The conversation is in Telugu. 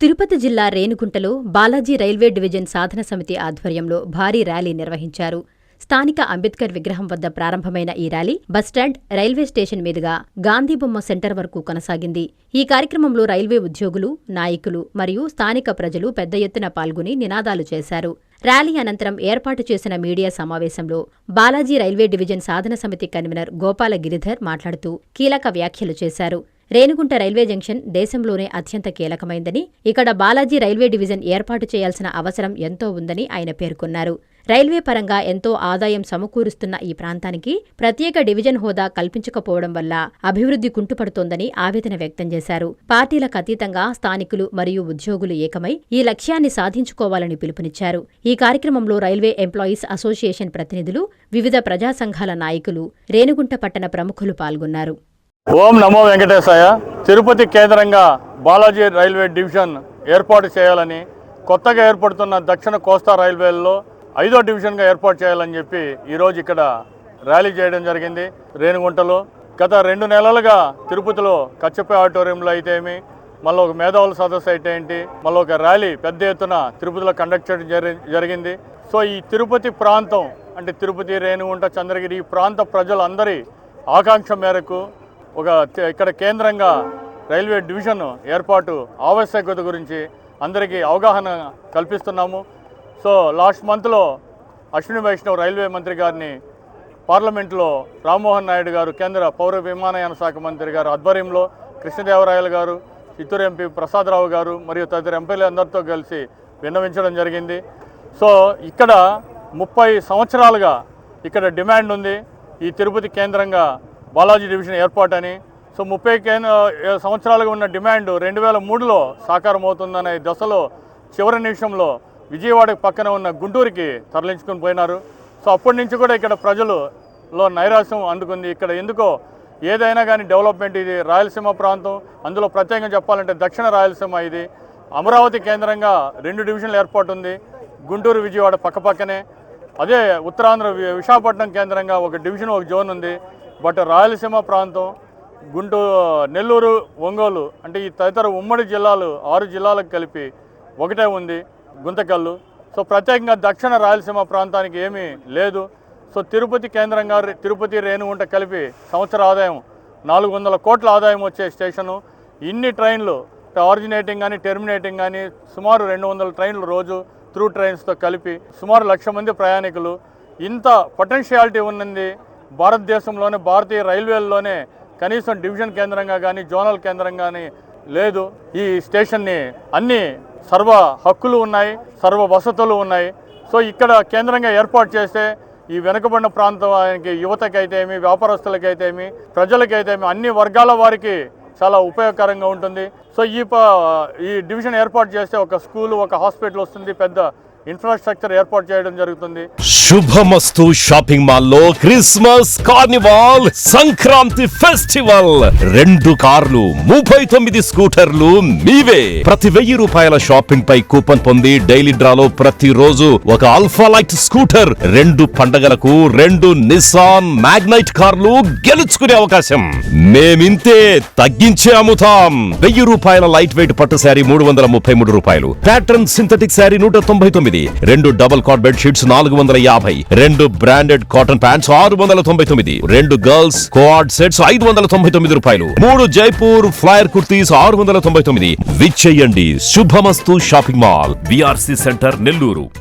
తిరుపతి జిల్లా రేణిగుంటలో బాలాజీ రైల్వే డివిజన్ సాధన సమితి ఆధ్వర్యంలో భారీ ర్యాలీ నిర్వహించారు. స్థానిక అంబేద్కర్ విగ్రహం వద్ద ప్రారంభమైన ఈ ర్యాలీ బస్టాండ్, రైల్వే స్టేషన్ మీదుగా గాంధీబొమ్మ సెంటర్ వరకు కొనసాగింది. ఈ కార్యక్రమంలో రైల్వే ఉద్యోగులు, నాయకులు మరియు స్థానిక ప్రజలు పెద్ద ఎత్తున పాల్గొని నినాదాలు చేశారు. ర్యాలీ అనంతరం ఏర్పాటు చేసిన మీడియా సమావేశంలో బాలాజీ రైల్వే డివిజన్ సాధన సమితి కన్వీనర్ గోపాల గిరిధర్ మాట్లాడుతూ కీలక వ్యాఖ్యలు చేశారు. రేణిగుంట రైల్వే జంక్షన్ దేశంలోనే అత్యంత కీలకమైందని, ఇక్కడ బాలాజీ రైల్వే డివిజన్ ఏర్పాటు చేయాల్సిన అవసరం ఎంతో ఉందని ఆయన పేర్కొన్నారు. రైల్వే పరంగా ఎంతో ఆదాయం సమకూరుస్తున్న ఈ ప్రాంతానికి ప్రత్యేక డివిజన్ హోదా కల్పించకపోవడం వల్ల అభివృద్ధి కుంటుపడుతోందని ఆవేదన వ్యక్తం చేశారు. పార్టీలకు అతీతంగా స్థానికులు మరియు ఉద్యోగులు ఏకమై ఈ లక్ష్యాన్ని సాధించుకోవాలని పిలుపునిచ్చారు. ఈ కార్యక్రమంలో రైల్వే ఎంప్లాయీస్ అసోసియేషన్ ప్రతినిధులు, వివిధ ప్రజా సంఘాల నాయకులు, రేణిగుంట పట్టణ ప్రముఖులు పాల్గొన్నారు. ఓం నమో వెంకటేశాయ. తిరుపతి కేంద్రంగా బాలాజీ రైల్వే డివిజన్ ఏర్పాటు చేయాలని, కొత్తగా ఏర్పడుతున్న దక్షిణ కోస్తా రైల్వేల్లో 5వ డివిజన్గా ఏర్పాటు చేయాలని చెప్పి ఈరోజు ఇక్కడ ర్యాలీ చేయడం జరిగింది. రేణిగుంటలో గత 2 నెలలుగా తిరుపతిలో కచ్చపే ఆడిటోరియంలో అయితే ఏమి, మళ్ళీ ఒక మేధావుల సదస్సు అయితే ఏంటి, మళ్ళీ ఒక ర్యాలీ పెద్ద ఎత్తున తిరుపతిలో కండక్ట్ చేయడం జరిగింది. సో ఈ తిరుపతి ప్రాంతం అంటే తిరుపతి, రేణిగుంట, చంద్రగిరి ఈ ప్రాంత ప్రజలందరి ఆకాంక్ష మేరకు ఇక్కడ కేంద్రంగా రైల్వే డివిజన్ ఏర్పాటు ఆవశ్యకత గురించి అందరికీ అవగాహన కల్పిస్తున్నాము. సో లాస్ట్ మంత్లో అశ్విని వైష్ణవ్ రైల్వే మంత్రి గారిని పార్లమెంట్లో రామ్మోహన్ నాయుడు గారు, కేంద్ర పౌర విమానయాన శాఖ మంత్రి గారు ఆధ్వర్యంలో కృష్ణదేవరాయలు గారు, చిత్తూరు ఎంపీ ప్రసాదరావు గారు మరియు తదితర ఎంపీలు అందరితో కలిసి విన్నవించడం జరిగింది. సో ఇక్కడ 30 సంవత్సరాలుగా ఇక్కడ డిమాండ్ ఉంది ఈ తిరుపతి కేంద్రంగా బాలాజీ డివిజన్ ఏర్పాటని. సో 30 సంవత్సరాలుగా ఉన్న డిమాండ్ 2003లో సాకారం అవుతుందనే దశలో చివరి నిమిషంలో విజయవాడకు పక్కన ఉన్న గుంటూరుకి తరలించుకొని పోయినారు. సో అప్పటి నుంచి కూడా ఇక్కడ ప్రజలలో నైరాశ్యం అందుకుంది. ఇక్కడ ఎందుకో ఏదైనా కానీ డెవలప్మెంట్, ఇది రాయలసీమ ప్రాంతం, అందులో ప్రత్యేకంగా చెప్పాలంటే దక్షిణ రాయలసీమ. ఇది అమరావతి కేంద్రంగా 2 డివిజన్లు ఏర్పాటు ఉంది, గుంటూరు, విజయవాడ పక్కపక్కనే. అదే ఉత్తరాంధ్ర విశాఖపట్నం కేంద్రంగా ఒక డివిజన్, ఒక జోన్ ఉంది. బట్ రాయలసీమ ప్రాంతం, నెల్లూరు, ఒంగోలు అంటే ఈ తదితర ఉమ్మడి జిల్లాలు 6 జిల్లాలకు కలిపి ఒకటే ఉంది, గుంతకల్లు. సో ప్రత్యేకంగా దక్షిణ రాయలసీమ ప్రాంతానికి ఏమీ లేదు. సో తిరుపతి కేంద్రంగా తిరుపతి, రేణిగుంట కలిపి సంవత్సర ఆదాయం 400 కోట్ల ఆదాయం వచ్చే స్టేషను. ఇన్ని ట్రైన్లు ఆరిజినేటింగ్ కానీ టెర్మినేటింగ్ కానీ సుమారు 200 ట్రైన్లు రోజు త్రూ ట్రైన్స్తో కలిపి సుమారు 1,00,000 మంది ప్రయాణికులు. ఇంత పొటెన్షియాలిటీ ఉన్నది భారతదేశంలోనే, భారతీయ రైల్వేల్లోనే కనీసం డివిజన్ కేంద్రంగా కానీ జోనల్ కేంద్రం కానీ లేదు. ఈ స్టేషన్ని అన్ని సర్వ హక్కులు ఉన్నాయి, సర్వ వసతులు ఉన్నాయి. సో ఇక్కడ కేంద్రంగా ఏర్పాటు చేస్తే ఈ వెనుకబడిన ప్రాంతానికి యువతకైతేమి, వ్యాపారస్తులకైతేమి, ప్రజలకైతేమి అన్ని వర్గాల వారికి చాలా ఉపయోగకరంగా ఉంటుంది. సో ఈ డివిజన్ ఏర్పాటు చేస్తే ఒక స్కూలు, ఒక హాస్పిటల్ వస్తుంది, పెద్ద ఇన్ఫ్రాస్ట్రక్చర్ ఏర్పాటు చేయడం జరుగుతుంది. శుభమస్తు షాపింగ్ మాల్ లో క్రిస్మస్ కార్నివాల్ సంక్రాంతి ఫెస్టివల్ 2 కార్లు, 39 స్కూటర్లు మీవే. ప్రతి 1000 రూపాయల షాపింగ్ పై కూపన్ పొంది డైలీ డ్రాలో ప్రతి రోజు ఒక ఆల్ఫా లైట్ స్కూటర్, 2 పండగలకు 2 నిసాన్ మ్యాగ్నైట్ కార్లు గెలుచుకునే అవకాశం. మేమింతే తగ్గించే అమ్ముతాం. 1000 రూపాయల లైట్ వెయిట్ పట్టు శారీ 333 రూపాయలు, pattern synthetic sari 199, 2 double cot bed sheets 450, 2 branded cotton pants 699, 2 girls coord sets 599 రూపాయలు, 3 జైపూర్ ఫ్లైర్ కుర్తీస్ 699. విచ్చేయండి. Shubhamastu shopping mall, VRC centre, Nellore.